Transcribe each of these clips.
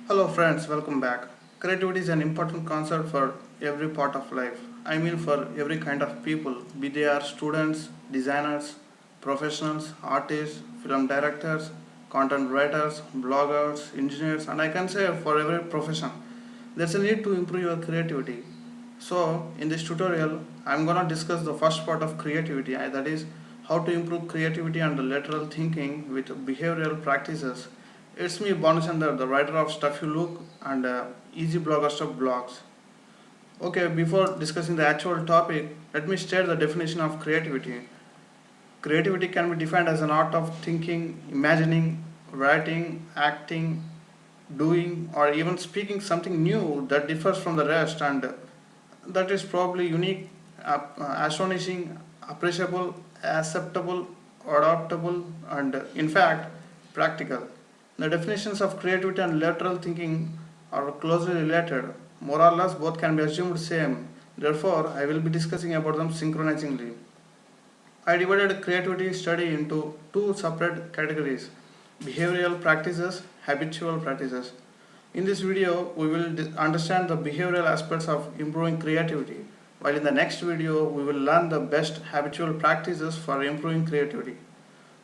Hello friends, welcome back. Creativity is an important concept for every part of life. I mean for every kind of people, be they are students, designers, professionals, artists, film directors, content writers, bloggers, engineers, and I can say for every profession. There's a need to improve your creativity. So, in this tutorial, I'm gonna discuss the first part of creativity, that is how to improve creativity and lateral thinking with behavioral practices. It's me, Bhanu, the writer of Stuff You Look and Easy Blogger Stuff blogs. Okay, before discussing the actual topic, let me state the definition of creativity. Creativity can be defined as an art of thinking, imagining, writing, acting, doing, or even speaking something new that differs from the rest and that is probably unique, astonishing, appreciable, acceptable, adaptable, and in fact, practical. The definitions of creativity and lateral thinking are closely related. More or less, both can be assumed same. Therefore, I will be discussing about them synchronizingly. I divided creativity study into two separate categories: behavioral practices, habitual practices. In this video, we will understand the behavioral aspects of improving creativity, while in the next video, we will learn the best habitual practices for improving creativity.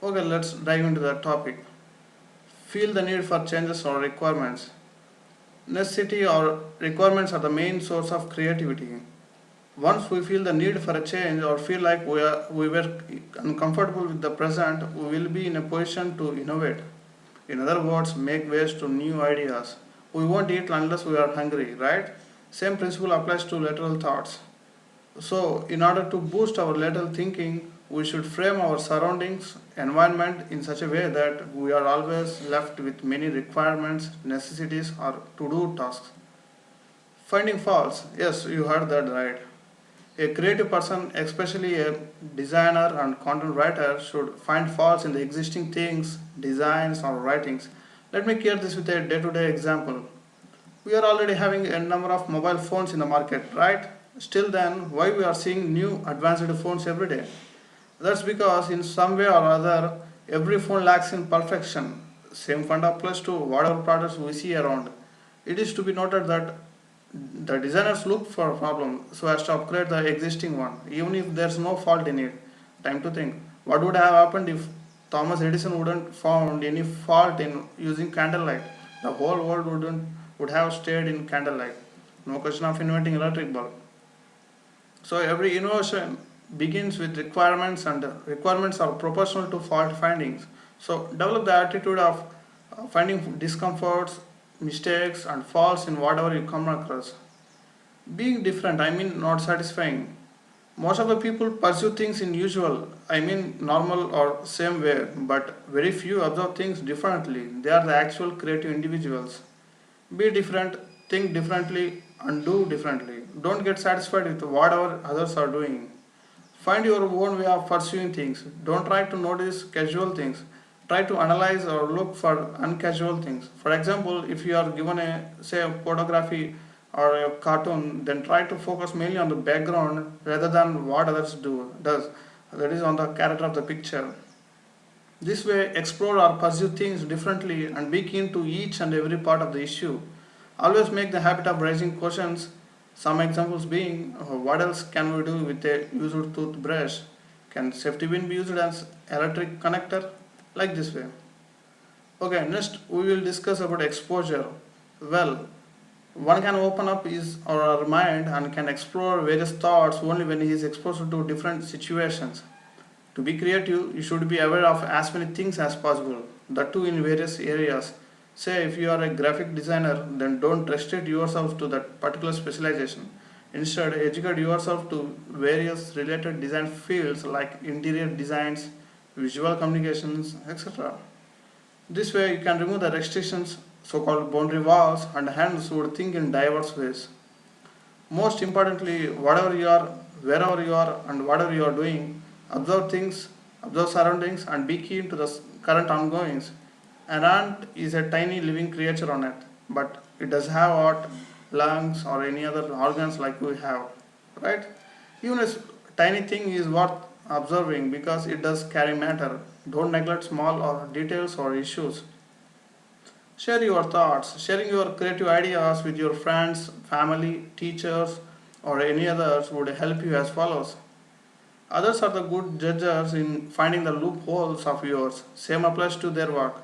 Okay, let's dive into the topic. Feel the need for changes or requirements. Necessity or requirements are the main source of creativity. Once we feel the need for a change or feel like we were uncomfortable with the present, we will be in a position to innovate. In other words, make ways to new ideas. We won't eat unless we are hungry, right? Same principle applies to lateral thoughts. So, in order to boost our lateral thinking, we should frame our surroundings, environment in such a way that we are always left with many requirements, necessities, or to do tasks. Finding faults, yes, you heard that right. A creative person, especially a designer and content writer, should find faults in the existing things, designs, or writings. Let me clear this with a day to day example. We are already having a number of mobile phones in the market, right? Still, then, why we are seeing new advanced phones every day? That's because, in some way or other, every phone lacks in perfection. Same fund applies to whatever products we see around. It is to be noted that the designers look for a problem so as to upgrade the existing one, even if there's no fault in it. Time to think. What would have happened if Thomas Edison wouldn't found any fault in using candlelight? The whole world would have stayed in candlelight. No question of inventing electric bulb. So every innovation begins with requirements, and requirements are proportional to fault findings. So develop the attitude of finding discomforts, mistakes, and faults in whatever you come across. Being different, I mean not satisfying. Most of the people pursue things in usual, I mean normal or same way, but very few observe things differently. They are the actual creative individuals. Be different, think differently, and do differently. Don't get satisfied with whatever others are doing. Find your own way of pursuing things. Don't try to notice casual things. Try to analyze or look for uncasual things. For example, if you are given a say a photography or a cartoon, then try to focus mainly on the background rather than what others does. That is on the character of the picture. This way, explore or pursue things differently and be keen to each and every part of the issue. Always make the habit of raising questions. Some examples being, what else can we do with a used toothbrush? Can safety pin be used as electric connector? Like this way. Okay, next we will discuss about exposure. Well, one can open up his or her mind and can explore various thoughts only when he is exposed to different situations. To be creative, you should be aware of as many things as possible, that too in various areas. Say, if you are a graphic designer, then don't restrict yourself to that particular specialization. Instead, educate yourself to various related design fields like interior designs, visual communications, etc. This way, you can remove the restrictions, so called boundary walls, and hence would think in diverse ways. Most importantly, whatever you are, wherever you are, and whatever you are doing, observe things, observe surroundings, and be keen to the current ongoings. An ant is a tiny living creature on earth, but it does have heart, lungs, or any other organs like we have, right? Even a tiny thing is worth observing because it does carry matter. Don't neglect small or details or issues. Share your thoughts. Sharing your creative ideas with your friends, family, teachers, or any others would help you as follows. Others are the good judges in finding the loopholes of yours. Same applies to their work.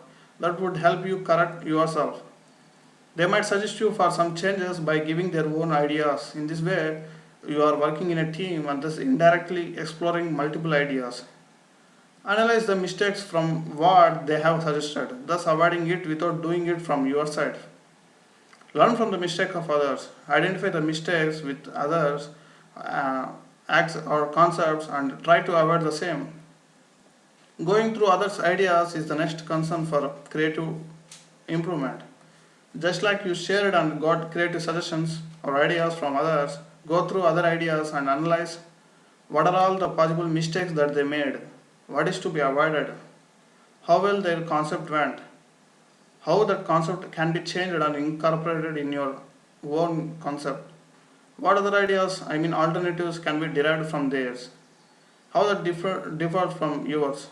That would help you correct yourself. They might suggest you for some changes by giving their own ideas. In this way, you are working in a team and thus indirectly exploring multiple ideas. Analyze the mistakes from what they have suggested, thus avoiding it without doing it from your side. Learn from the mistake of others. Identify the mistakes with others, uh, acts or concepts, and try to avoid the same. Going through others' ideas is the next concern for creative improvement. Just like you shared and got creative suggestions or ideas from others, go through other ideas and analyze what are all the possible mistakes that they made, what is to be avoided, how well their concept went, how that concept can be changed and incorporated in your own concept. What other ideas, alternatives, can be derived from theirs? How that differs from yours?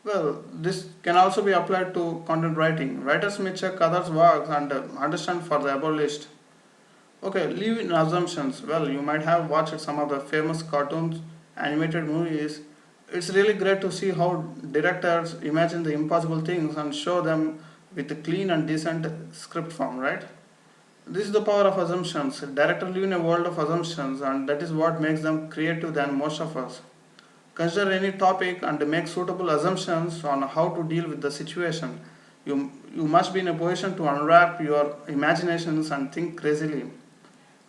Well, this can also be applied to content writing. Writers may check others' works and understand for the above list. Okay, live in assumptions. Well, you might have watched some of the famous cartoons, animated movies. It's really great to see how directors imagine the impossible things and show them with a clean and decent script form, right? This is the power of assumptions. Directors live in a world of assumptions, and that is what makes them creative than most of us. Consider any topic and make suitable assumptions on how to deal with the situation. You must be in a position to unwrap your imaginations and think crazily.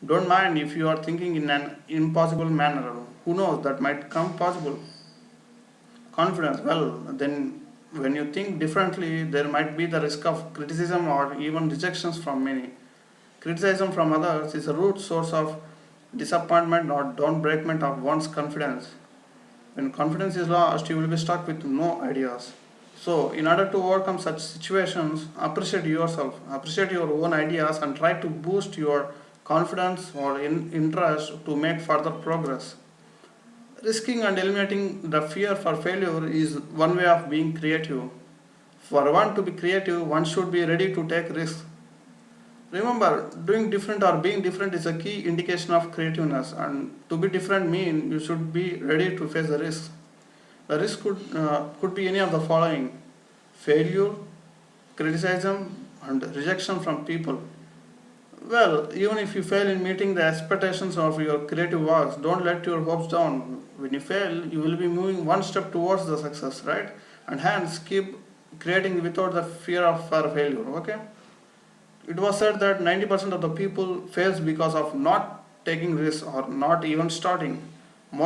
Don't mind if you are thinking in an impossible manner. Who knows, that might come possible. Confidence, well, then when you think differently, there might be the risk of criticism or even rejections from many. Criticism from others is a root source of disappointment or downbreakment of one's confidence. When confidence is lost, you will be stuck with no ideas. So, in order to overcome such situations, appreciate yourself, appreciate your own ideas, and try to boost your confidence or interest to make further progress. Risking and eliminating the fear for failure is one way of being creative. For one to be creative, one should be ready to take risks. Remember, doing different or being different is a key indication of creativeness, and to be different means you should be ready to face the risks. The risk could be any of the following: failure, criticism, and rejection from people. Well, even if you fail in meeting the expectations of your creative works, don't let your hopes down. When you fail, you will be moving one step towards the success, right? And hence, keep creating without the fear of failure. Okay. It was said that 90% of the people fails because of not taking risks or not even starting. The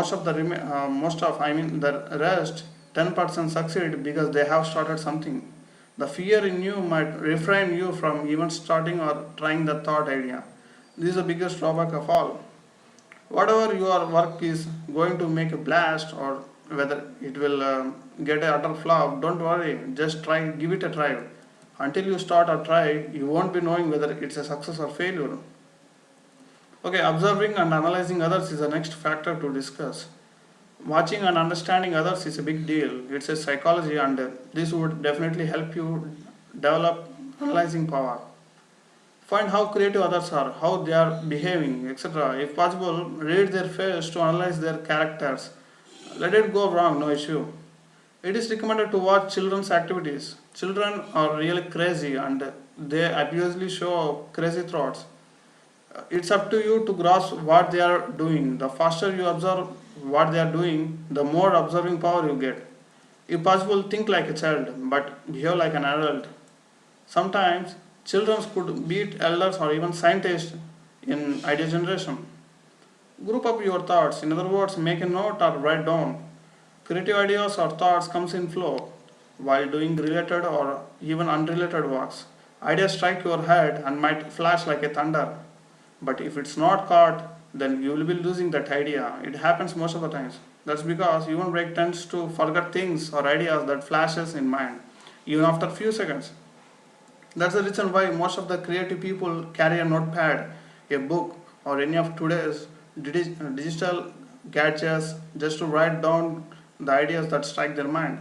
rest 10% succeed because they have started something. The fear in you might refrain you from even starting or trying the thought idea. This is the biggest drawback of all. Whatever your work is going to make a blast or whether it will get a utter flop, don't worry, just try, give it a try. Until you start or try, you won't be knowing whether it's a success or failure. Okay, observing and analyzing others is the next factor to discuss. Watching and understanding others is a big deal. It's a psychology, and this would definitely help you develop analyzing power. Find how creative others are, how they are behaving, etc. If possible, read their face to analyze their characters. Let it go wrong, no issue. It is recommended to watch children's activities. Children are really crazy and they obviously show crazy thoughts. It's up to you to grasp what they are doing. The faster you observe what they are doing, the more observing power you get. If possible, think like a child but behave like an adult. Sometimes children could beat elders or even scientists in idea generation. Group up your thoughts. In other words, make a note or write down. Creative ideas or thoughts comes in flow while doing related or even unrelated works. Ideas strike your head and might flash like a thunder. But if it's not caught, then you will be losing that idea. It happens most of the times. That's because human brain tends to forget things or ideas that flashes in mind, even after few seconds. That's the reason why most of the creative people carry a notepad, a book, or any of today's digital gadgets just to write down the ideas that strike their mind.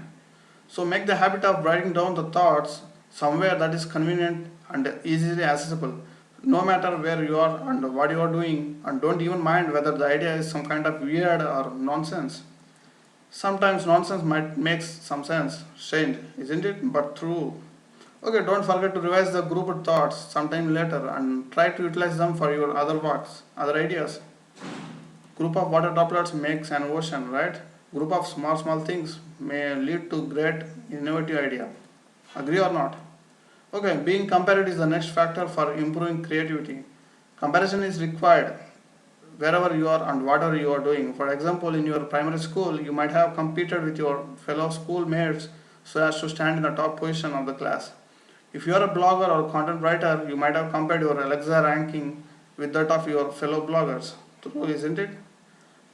So make the habit of writing down the thoughts somewhere that is convenient and easily accessible, no matter where you are and what you are doing, and don't even mind whether the idea is some kind of weird or nonsense. Sometimes nonsense might make some sense, strange, isn't it? But true. Okay, don't forget to revise the group thoughts sometime later and try to utilize them for your other works, other ideas. Group of water droplets makes an ocean, right? Group of small things may lead to great innovative idea. Agree or not? Okay, being compared is the next factor for improving creativity. Comparison is required wherever you are and whatever you are doing. For example, in your primary school, you might have competed with your fellow schoolmates so as to stand in the top position of the class. If you are a blogger or content writer, you might have compared your Alexa ranking with that of your fellow bloggers. True, isn't it?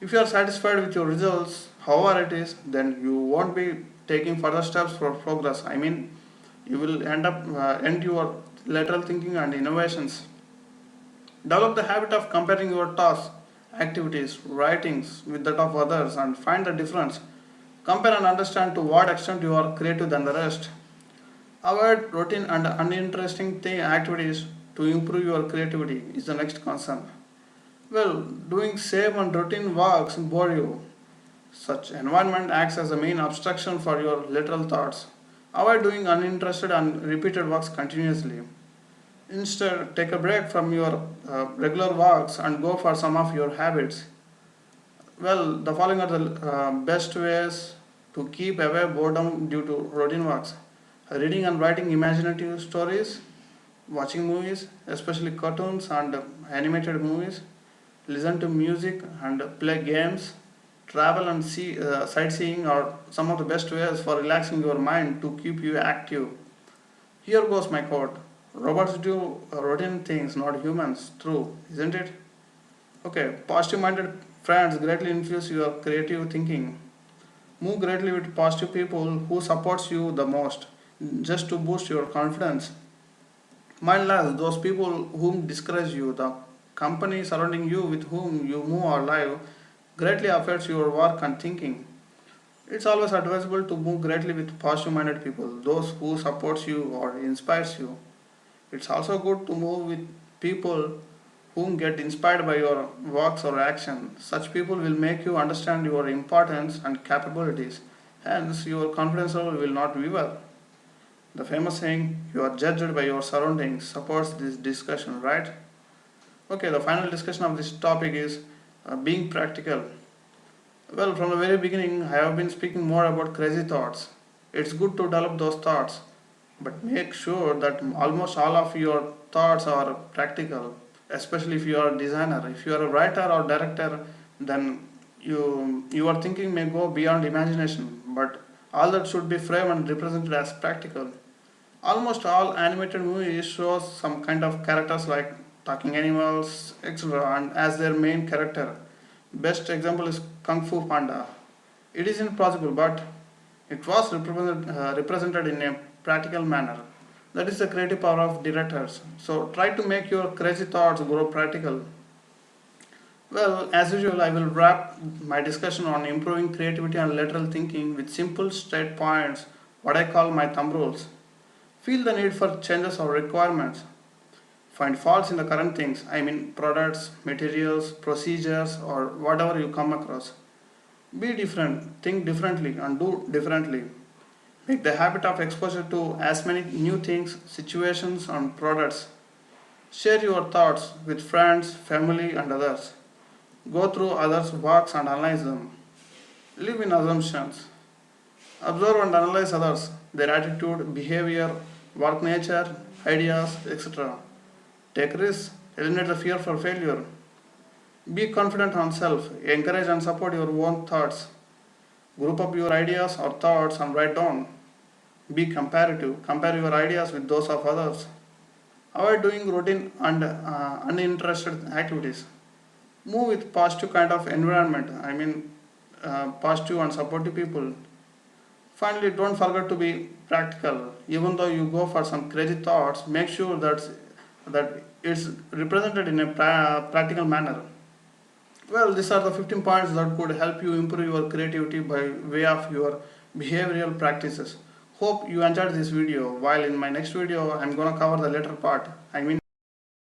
If you are satisfied with your results, however it is, then you won't be taking further steps for progress. I mean, you will end your lateral thinking and innovations. Develop the habit of comparing your tasks, activities, writings with that of others and find the difference. Compare and understand to what extent you are creative than the rest. Avoid routine and uninteresting activities to improve your creativity is the next concern. Well, doing same and routine works bore you. Such environment acts as a main obstruction for your literal thoughts. Avoid doing uninterested and repeated works continuously. Instead, take a break from your regular works and go for some of your habits. Well, the following are the best ways to keep away boredom due to routine works. Reading and writing imaginative stories, watching movies, especially cartoons and animated movies, listen to music and play games, travel and sightseeing are some of the best ways for relaxing your mind to keep you active. Here goes my quote. Robots do routine things, not humans. True, isn't it? Okay, positive minded friends greatly influence your creative thinking. Move greatly with positive people who supports you the most just to boost your confidence. Mindless, those people whom discourage you, the company surrounding you with whom you move or live greatly affects your work and thinking. It's always advisable to move greatly with positive minded people, those who supports you or inspires you. It's also good to move with people whom get inspired by your works or action. Such people will make you understand your importance and capabilities. Hence, your confidence level will not waver. The famous saying, you are judged by your surroundings, supports this discussion, right? Okay, the final discussion of this topic is being practical. Well, from the very beginning, I have been speaking more about crazy thoughts. It's good to develop those thoughts, but make sure that almost all of your thoughts are practical, especially if you are a designer. If you are a writer or director, then your thinking may go beyond imagination, but all that should be framed and represented as practical. Almost all animated movies show some kind of characters like talking animals, etc., and as their main character. Best example is Kung Fu Panda. It isn't possible, but it was represented in a practical manner. That is the creative power of directors. So try to make your crazy thoughts grow practical. Well, as usual, I will wrap my discussion on improving creativity and lateral thinking with simple straight points, what I call my thumb rules. Feel the need for changes or requirements. Find faults in the current things, I mean products, materials, procedures, or whatever you come across. Be different, think differently, and do differently. Make the habit of exposure to as many new things, situations, and products. Share your thoughts with friends, family, and others. Go through others' works and analyze them. Live in assumptions. Observe and analyze others, their attitude, behavior, work nature, ideas, etc. Take risks, eliminate the fear for failure. Be confident on self, encourage and support your own thoughts. Group up your ideas or thoughts and write down. Be comparative, compare your ideas with those of others. Avoid doing routine and uninterested activities. Move with positive kind of environment, positive and supportive people. Finally, don't forget to be practical. Even though you go for some crazy thoughts, make sure that it's represented in a practical manner. Well, these are the 15 points that could help you improve your creativity by way of your behavioral practices. Hope you enjoyed this video. While in my next video I'm gonna cover the later part.